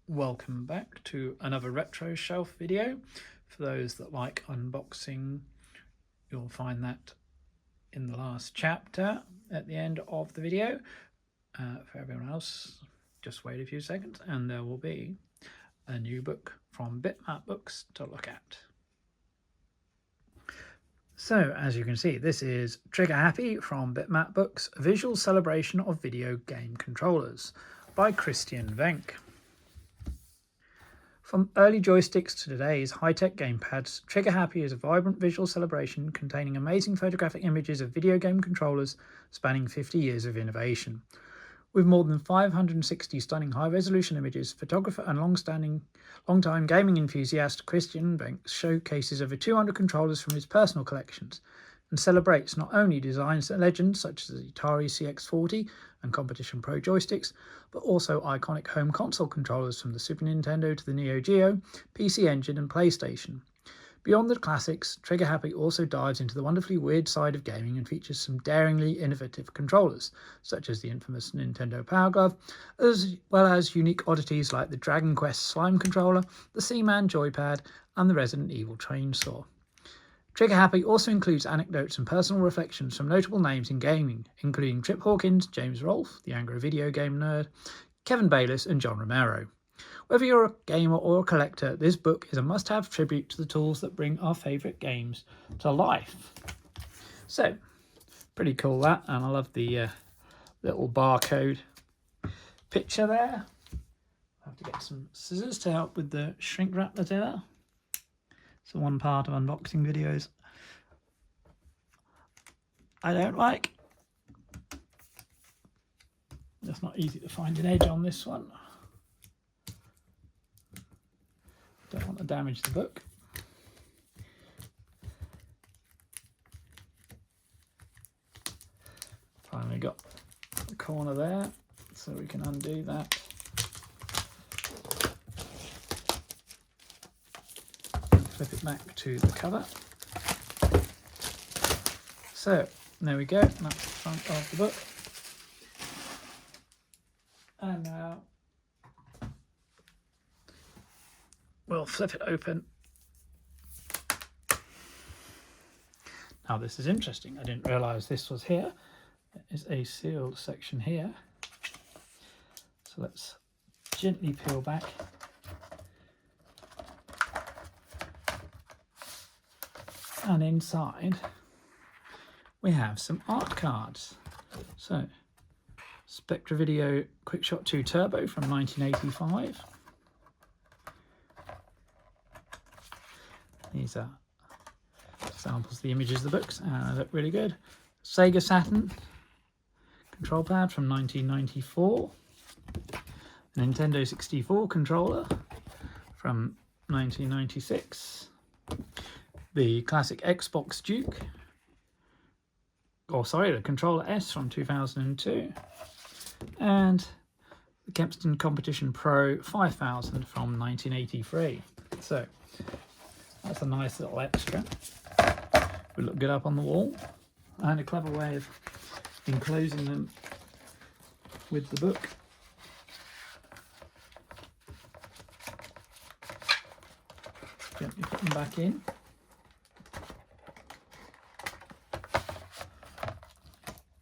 Welcome back to another retro shelf video. For those that like unboxing, you'll find that in the last chapter at the end of the video. For everyone else, just wait a few seconds and there will be a new book from Bitmap Books to look at. So, as you can see, this is Trigger Happy from Bitmap Books, A Visual Celebration of Video Game Controllers by Wenk. From early joysticks to today's high-tech gamepads, Trigger Happy is a vibrant visual celebration containing amazing photographic images of video game controllers spanning 50 years of innovation. With more than 560 stunning high-resolution images, photographer and long-time gaming enthusiast Wenk showcases over 200 controllers from his personal collections and celebrates not only design legends such as the Atari CX40 and Competition Pro joysticks, but also iconic home console controllers from the Super Nintendo to the Neo Geo, PC Engine and PlayStation. Beyond the classics, Trigger Happy also dives into the wonderfully weird side of gaming and features some daringly innovative controllers, such as the infamous Nintendo Power Glove, as well as unique oddities like the Dragon Quest Slime Controller, the Seaman Joypad, and the Resident Evil Chainsaw. Trigger Happy also includes anecdotes and personal reflections from notable names in gaming, including Trip Hawkins, James Rolfe, the Anglo video game nerd, Kevin Bayliss, and John Romero. Whether you're a gamer or a collector, this book is a must-have tribute to the tools that bring our favourite games to life. So, pretty cool that, and I love the little barcode picture there. I have to get some scissors to help with the shrink wrap together. So one part of unboxing videos I don't like. It's not easy to find an edge on this one. Don't want to damage the book. Finally got the corner there, so we can undo that. Flip it back to the cover. So there we go, that's the front of the book. And now we'll flip it open. Now this is interesting, I didn't realise this was here. There is a sealed section here. So let's gently peel back. And inside we have some art cards. So Spectra Video Quickshot 2 Turbo from 1985. These are examples of the images of the books, and they look really good. Sega Saturn control pad from 1994. Nintendo 64 controller from 1996. The classic Xbox Duke, the Controller S from 2002. And the Kempston Competition Pro 5000 from 1983. So that's a nice little extra. Would look good up on the wall, and a clever way of enclosing them with the book. Gently put them back in.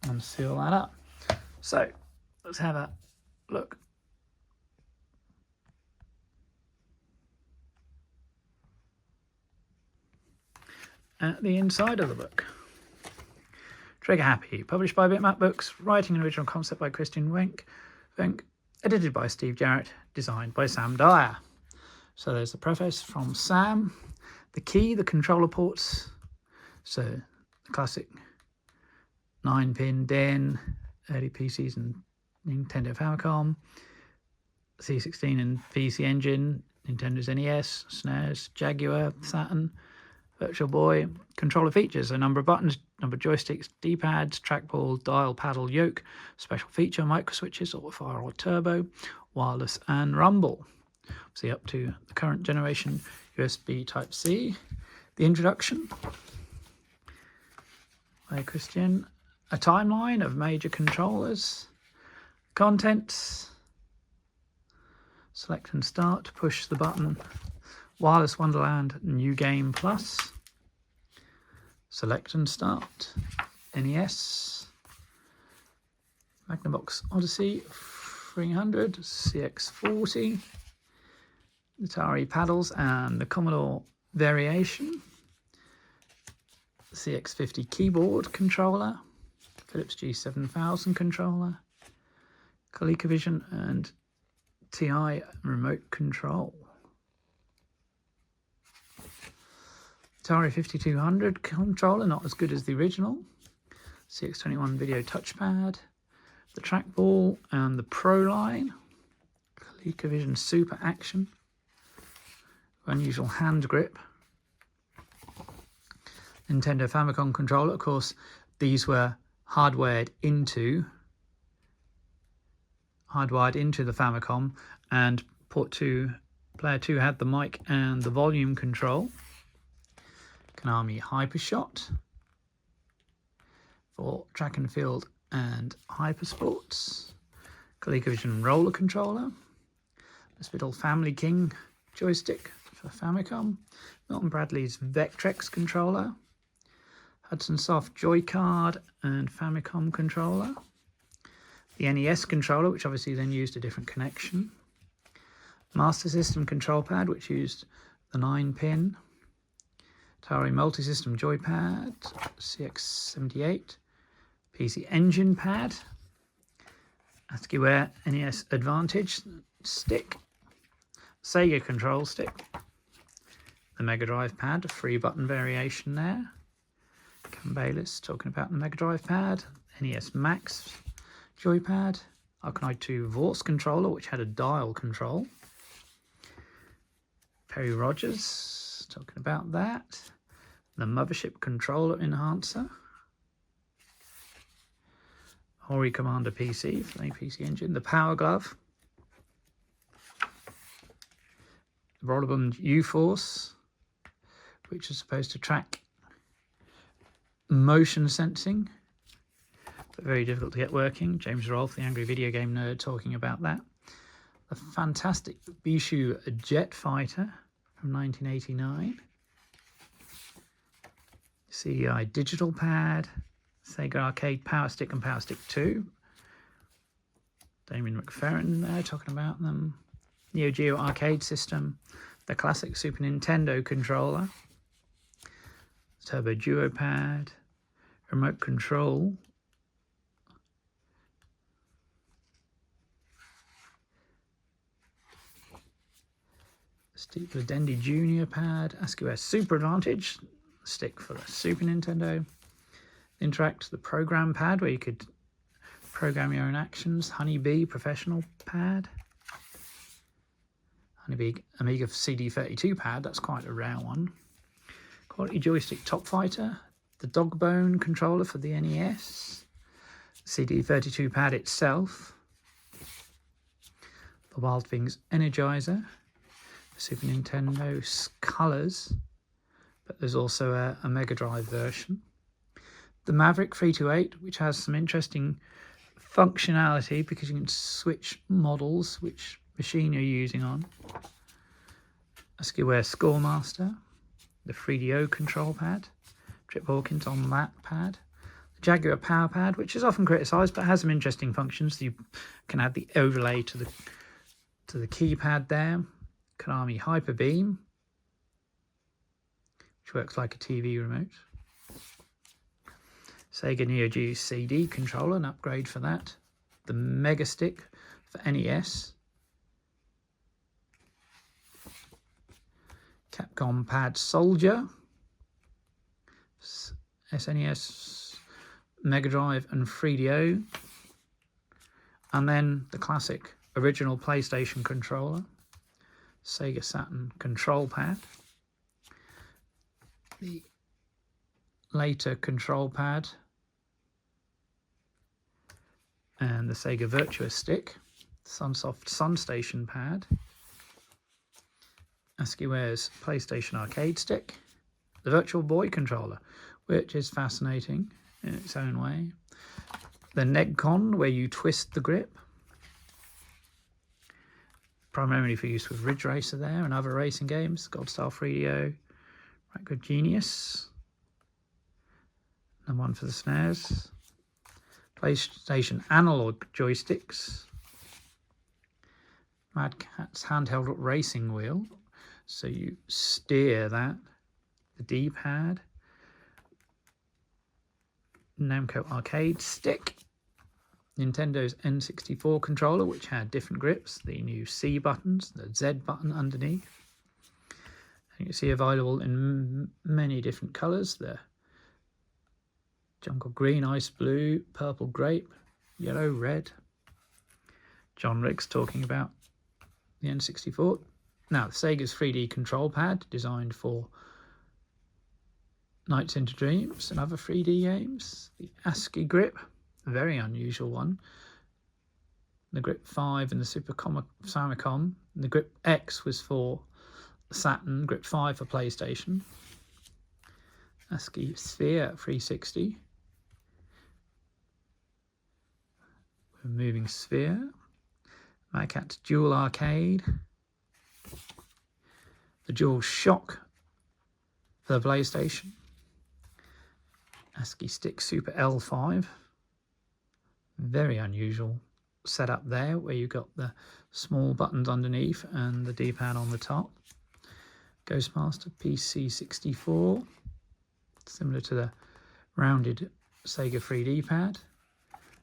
And seal that up. So let's have a look. At the inside of the book. Trigger Happy, published by Bitmap Books, writing and original concept by Wenk, edited by Steve Jarratt, designed by Sam Dyer. So there's the preface from Sam, the key, the controller ports, so the classic 9-pin DEN, early PCs and Nintendo Famicom, C16 and PC Engine, Nintendo's NES, SNES, Jaguar, Saturn, Virtual Boy. Controller features a number of buttons, number of joysticks, D-pads, trackball, dial, paddle, yoke, special feature, micro switches, auto fire or turbo, wireless and rumble. See up to the current generation USB Type-C. The introduction. Hey Christian, a timeline of major controllers, contents, select and start, push the button, Wireless Wonderland, New Game Plus, select and start, NES, Magnavox Odyssey 300, CX40, Atari paddles and the Commodore variation, CX50 keyboard controller, Philips G7000 controller, ColecoVision and TI remote control. Atari 5200 controller, not as good as the original. CX21 video touchpad, the trackball and the Pro line. ColecoVision Super Action, unusual hand grip. Nintendo Famicom controller, of course, these were hardwired into the Famicom, and port 2, player 2 had the mic and the volume control. Konami Hypershot for track and field and hypersports. ColecoVision roller controller. Hospital Family King joystick for Famicom. Milton Bradley's Vectrex controller. Hudson Soft Joy-Card and Famicom controller. The NES controller, which obviously then used a different connection. Master System control pad, which used the 9-pin. Atari Multi-System Joypad, CX78. PC Engine pad. ASCIIware NES Advantage stick. Sega control stick. The Mega Drive pad, a 3-button variation there. Cam Bayliss talking about the Mega Drive pad. NES Max joypad. Arcanine 2 Vorse controller, which had a dial control. Perry Rogers talking about that. The Mothership controller enhancer. Hori Commander PC for the PC Engine. The Power Glove. The Rollerbund U-Force, which is supposed to track motion sensing, but very difficult to get working. James Rolfe, the Angry Video Game Nerd, talking about that. The fantastic Bishu Jet Fighter from 1989. CDI Digital Pad. Sega Arcade Power Stick and Power Stick 2. Damien McFerrin there talking about them. Neo Geo Arcade System. The classic Super Nintendo controller. Turbo Duo Pad. Remote control. Steve Dendy Jr. pad. ASCIIware Super Advantage. Stick for the Super Nintendo. Interact, the program pad where you could program your own actions. Honeybee Professional pad. Honeybee Amiga CD32 pad, that's quite a rare one. Quality Joystick Top Fighter. The Dogbone controller for the NES. CD32 pad itself. The Wild Things Energizer. The Super Nintendo Colors. But there's also a Mega Drive version. The Maverick 328, which has some interesting functionality because you can switch models, which machine you're using on. ASCIIware Scoremaster. The 3DO control pad. Trip Hawkins on that pad. The Jaguar Power Pad, which is often criticised but has some interesting functions. You can add the overlay to the keypad there. Konami Hyper Beam, which works like a TV remote. Sega Neo Geo CD controller, an upgrade for that. The Mega Stick for NES. Capcom Pad Soldier. SNES, Mega Drive and 3DO. And then the classic original PlayStation controller. Sega Saturn control pad. The later control pad. And the Sega Virtua Stick. Sunsoft Sunstation pad. ASCIIware's PlayStation Arcade Stick. The Virtual Boy controller, which is fascinating. in its own way. The Negcon, where you twist the grip, primarily for use with Ridge Racer there and other racing games. Gold Star 3DO, Right Good Genius, and one for the SNES. PlayStation analog joysticks. Mad Cat's handheld racing wheel, so you steer that. The D-pad. Namco arcade stick. Nintendo N64 controller, which had different grips, the new C buttons, the Z button underneath. And you can see available in many different colours. The jungle green, ice blue, purple grape, yellow, red. John Riggs talking about the N64. Now, the Sega's 3D control pad, designed for Nights into Dreams and other 3D games. The ASCII grip, a very unusual one. The Grip 5 and the Super Famicom. The Grip X was for Saturn, Grip 5 for PlayStation. ASCII Sphere 360. We're moving Sphere. Mad Cat's Dual Arcade. The Dual Shock for the PlayStation. ASCII Stick Super L5. Very unusual setup there, where you've got the small buttons underneath and the D-pad on the top. Ghostmaster PC64, similar to the rounded Sega 3D pad.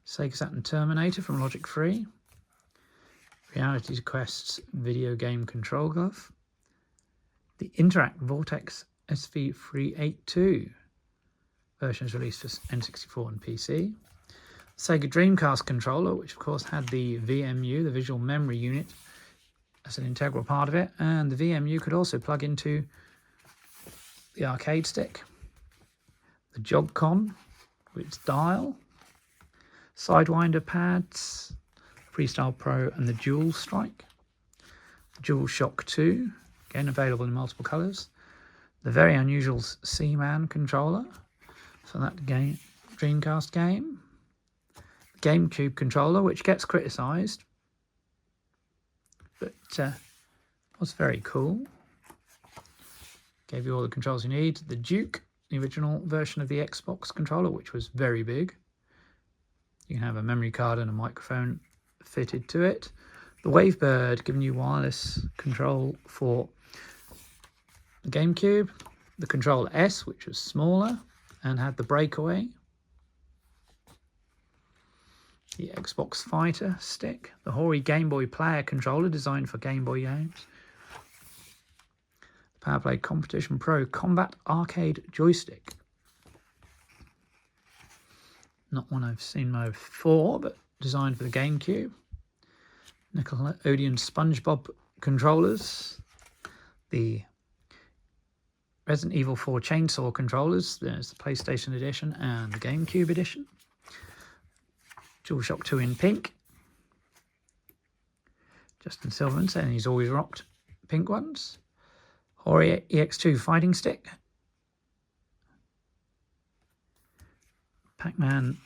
Sega Saturn Terminator from Logic 3. Reality Quest's video game control glove. The Interact Vortex SV382. Versions released for N64 and PC. Sega Dreamcast controller, which of course had the VMU, the visual memory unit, as an integral part of it, and the VMU could also plug into the arcade stick. The Jog-Con with its dial, Sidewinder pads, Freestyle Pro and the Dual Strike. The Dual Shock 2, again available in multiple colours. The very unusual Seaman controller for that game, Dreamcast game. GameCube controller, which gets criticised, but was very cool. Gave you all the controls you need. The Duke, the original version of the Xbox controller, which was very big. You can have a memory card and a microphone fitted to it. The Wavebird, giving you wireless control for the GameCube. The Control S, which was smaller and had the breakaway. The Xbox Fighter stick. The Hori Game Boy Player controller, designed for Game Boy games. The PowerPlay Competition Pro Combat Arcade joystick. Not one I've seen before, but designed for the GameCube. Nickelodeon SpongeBob controllers. The Resident Evil 4 Chainsaw controllers. There's the PlayStation edition and the GameCube edition. DualShock 2 in pink. Justin Silverman saying he's always rocked pink ones. Hori EX2 fighting stick. Pac-Man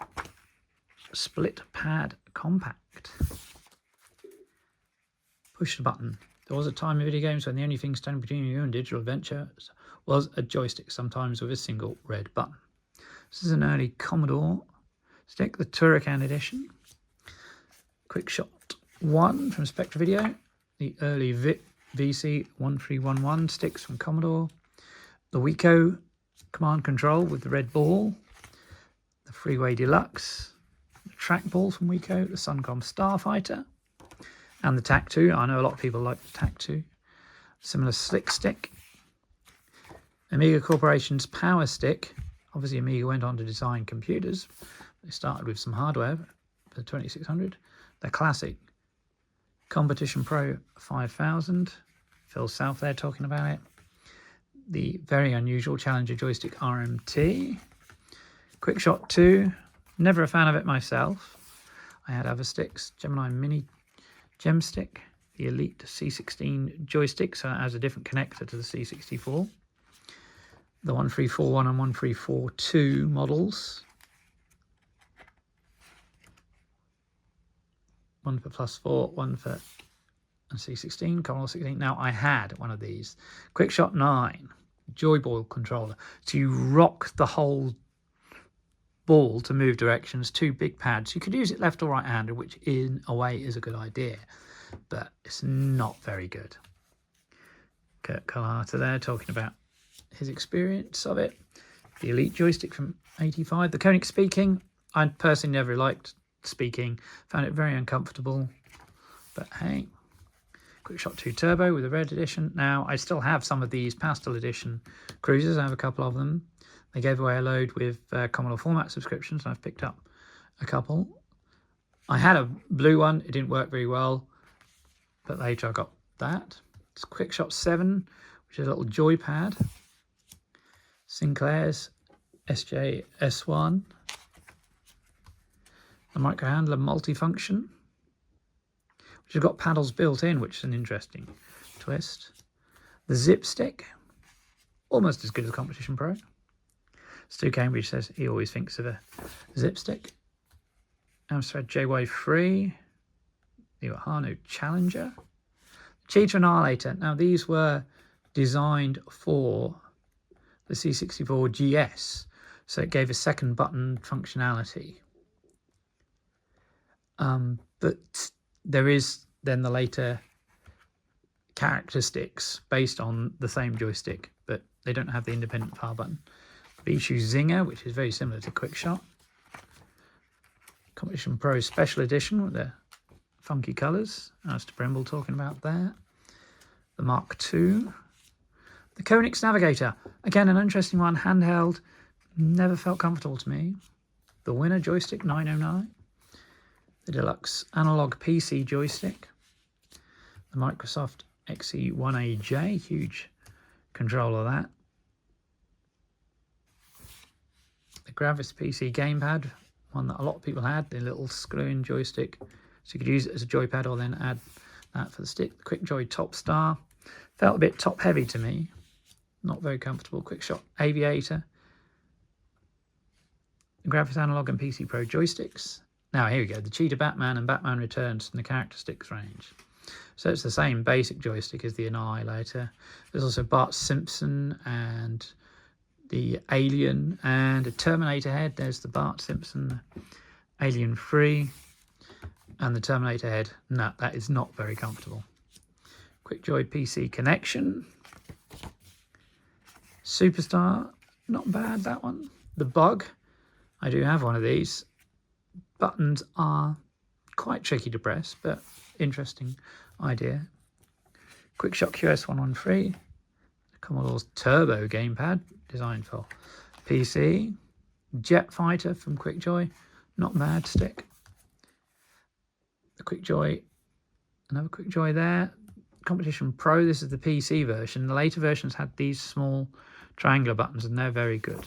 split pad compact. Push the button. There was a time in video games when the only thing standing between you and digital adventure was a joystick, sometimes with a single red button. This is an early Commodore stick, the Turrican edition. Quick Shot 1 from Spectra Video. The early VC1311 sticks from Commodore. The Wico command control with the red ball. The Freeway Deluxe. The trackball from Wico. The Suncom Starfighter. And the TAC-2. I know a lot of people like the TAC-2. Similar Slick Stick. Amiga Corporation's Power Stick. Obviously, Amiga went on to design computers. They started with some hardware for the 2600. The classic Competition Pro 5000. Phil South there talking about it. The very unusual Challenger Joystick RMT. Quick Shot 2. Never a fan of it myself. I had other sticks. Gemini Mini Gem Stick. The Elite C16 joystick, so it has a different connector to the C64. The 1341 and 1342 models. one for +4, one for C16, Commodore 16. Now, I had one of these. QuickShot 9, Joyball controller. So you rock the whole ball to move directions, 2 big pads. You could use it left or right-handed, which in a way is a good idea, but it's not very good. Kurt Carter there talking about his experience of it. The Elite joystick from 85. The Koenig Speaking. I personally never liked speaking. Found it very uncomfortable. But hey. QuickShot 2 Turbo with a red edition. Now, I still have some of these pastel edition cruisers. I have a couple of them. They gave away a load with Commodore format subscriptions, and I've picked up a couple. I had a blue one. It didn't work very well. But later I got that. It's QuickShot 7, which is a little joypad. Sinclair's SJ-S1. The microhandler multifunction, which has got paddles built in, which is an interesting twist. The Zip Stick, almost as good as the Competition Pro. Stu Cambridge says he always thinks of a Zip Stick. Amstrad JY3. The Ohano Challenger. Cheater Annihilator. Now, these were designed for the C64 GS, so it gave a second button functionality. But there is then the later characteristics based on the same joystick, but they don't have the independent power button. Vishu Zinger, which is very similar to QuickShot. Competition Pro Special Edition with the funky colours. Alistair Brimble talking about that. The Mark II. The Koenig's Navigator. Again, an interesting one. Handheld. Never felt comfortable to me. The Winner Joystick 909. The Deluxe Analog PC Joystick. The Microsoft XE1AJ. Huge controller that. The Gravis PC Gamepad. One that a lot of people had. The little screw-in joystick. So you could use it as a joypad or then add that for the stick. The QuickJoy Top Star. Felt a bit top-heavy to me. Not very comfortable. QuickShot Aviator. The Graphics Analog and PC Pro joysticks. Now, here we go. The Cheetah Batman and Batman Returns from the characteristics range. So it's the same basic joystick as the Annihilator. There's also Bart Simpson and the Alien and a Terminator head. There's the Bart Simpson Alien 3 and the Terminator head. No, that is not very comfortable. QuickJoy PC Connection. Superstar, not bad, that one. The Bug, I do have one of these. Buttons are quite tricky to press, but interesting idea. QuickShot QS113. Commodore's Turbo gamepad, designed for PC. Jet Fighter from QuickJoy, not bad stick. The QuickJoy, another QuickJoy there. Competition Pro, this is the PC version. The later versions had these small triangular buttons and they're very good.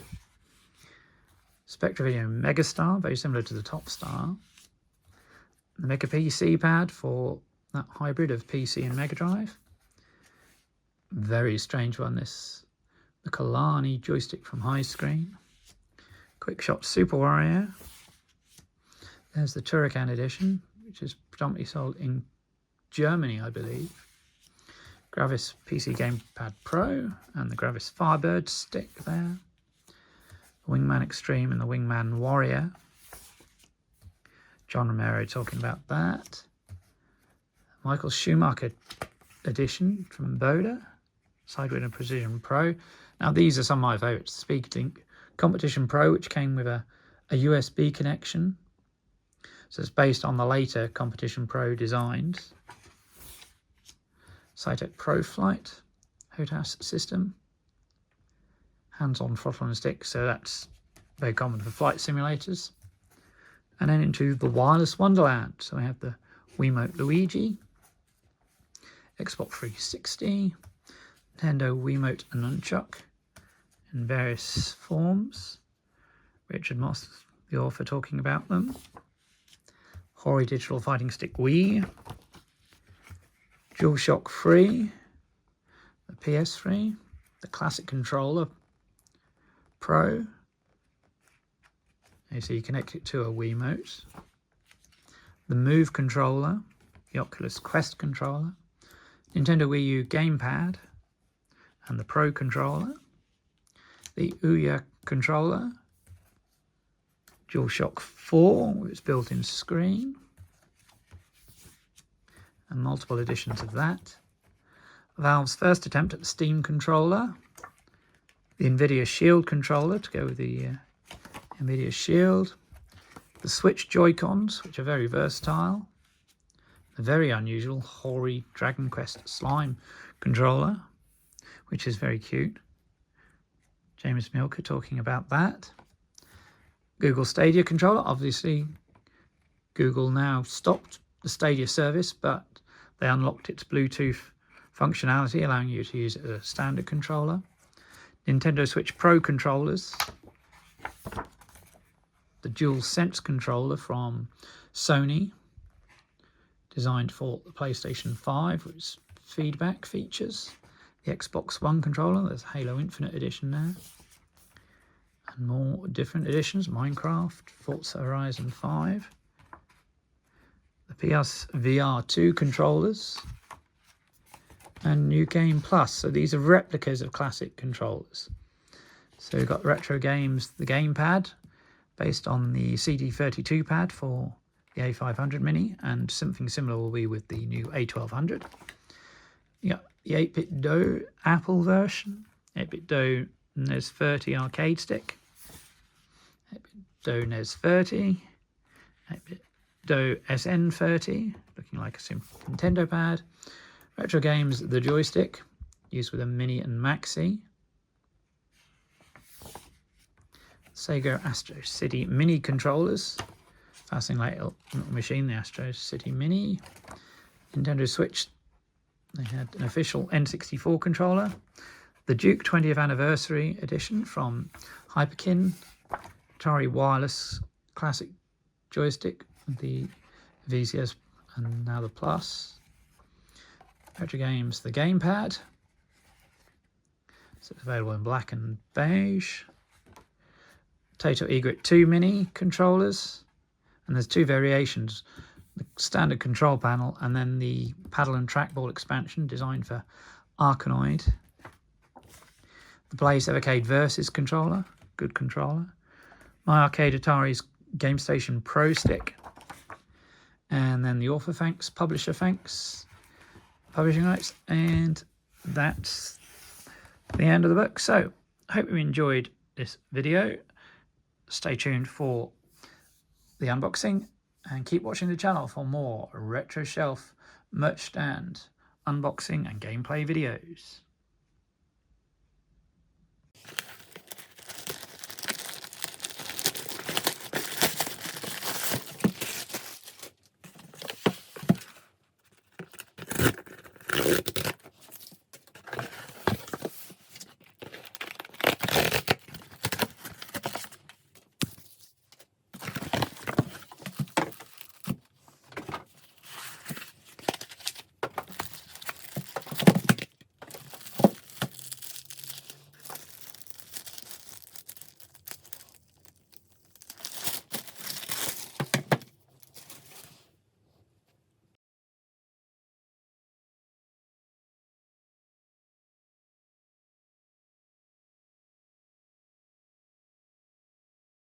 Spectra Video Megastar, very similar to the Top Star. The Mega PC pad for that hybrid of PC and Mega Drive. Very strange one, this. The Kalani joystick from High Screen. QuickShot Super Warrior. There's the Turrican edition, which is predominantly sold in Germany, I believe. Gravis PC Gamepad Pro and the Gravis Firebird stick there. The Wingman Extreme and the Wingman Warrior. John Romero talking about that. Michael Schumacher edition from Boda. Sidewinder Precision Pro. Now these are some of my favourites. SpeakerLink Competition Pro, which came with a USB connection. So it's based on the later Competition Pro designs. Cytec Pro Flight, HOTAS system. Hands-on throttle and stick, so that's very common for flight simulators. And then into the wireless wonderland. So we have the Wiimote Luigi, Xbox 360, Nintendo Wiimote Nunchuck in various forms. Richard Moss, the author, talking about them. Hori Digital Fighting Stick Wii, DualShock 3, the PS3, the Classic Controller Pro. So you connect it to a Wiimote. the Move controller, the Oculus Quest controller, Nintendo Wii U gamepad, and the Pro controller, the Ouya controller, DualShock 4 with its built-in screen, and multiple editions of that. Valve's first attempt at the Steam controller, the NVIDIA Shield controller to go with the NVIDIA Shield, the Switch Joy-Cons, which are very versatile, the very unusual Hori Dragon Quest Slime controller, which is very cute. James Milker talking about that. Google Stadia controller. Obviously, Google now stopped the Stadia service, but they unlocked its Bluetooth functionality, allowing you to use it as a standard controller. Nintendo Switch Pro controllers. The DualSense controller from Sony, designed for the PlayStation 5, with feedback features. The Xbox One controller, there's Halo Infinite Edition now. And more different editions, Minecraft, Forza Horizon 5. The PS VR 2 controllers. And New Game Plus. So these are replicas of classic controllers. So we've got Retro Games, the gamepad, based on the CD32 pad for the A500 Mini, and something similar will be with the new A1200. Yeah, the 8-bit Do Apple version, 8-bit Do NES 30 arcade stick, 8-bit Do NES 30, 8-bit Do SN30, looking like a simple Nintendo pad. Retro Games, the joystick, used with a Mini and Maxi. Sega Astro City Mini controllers, fascinating little machine, the Astro City Mini. Nintendo Switch, they had an official N64 controller. The Duke 20th Anniversary Edition from Hyperkin. Atari Wireless Classic joystick, the VCS and now the Plus. Retro Games, the gamepad. So it's available in black and beige. Taito Egret 2 Mini controllers. And there's two variations, the standard control panel and then the paddle and trackball expansion designed for Arkanoid. The Blaze Evercade Versus controller, good controller. My Arcade Atari's Game Station Pro stick. And then the author thanks, publisher thanks, publishing rights. And that's the end of the book. So I hope you enjoyed this video. Stay tuned for the unboxing and keep watching the channel for more Retro Shelf merch stand unboxing and gameplay videos.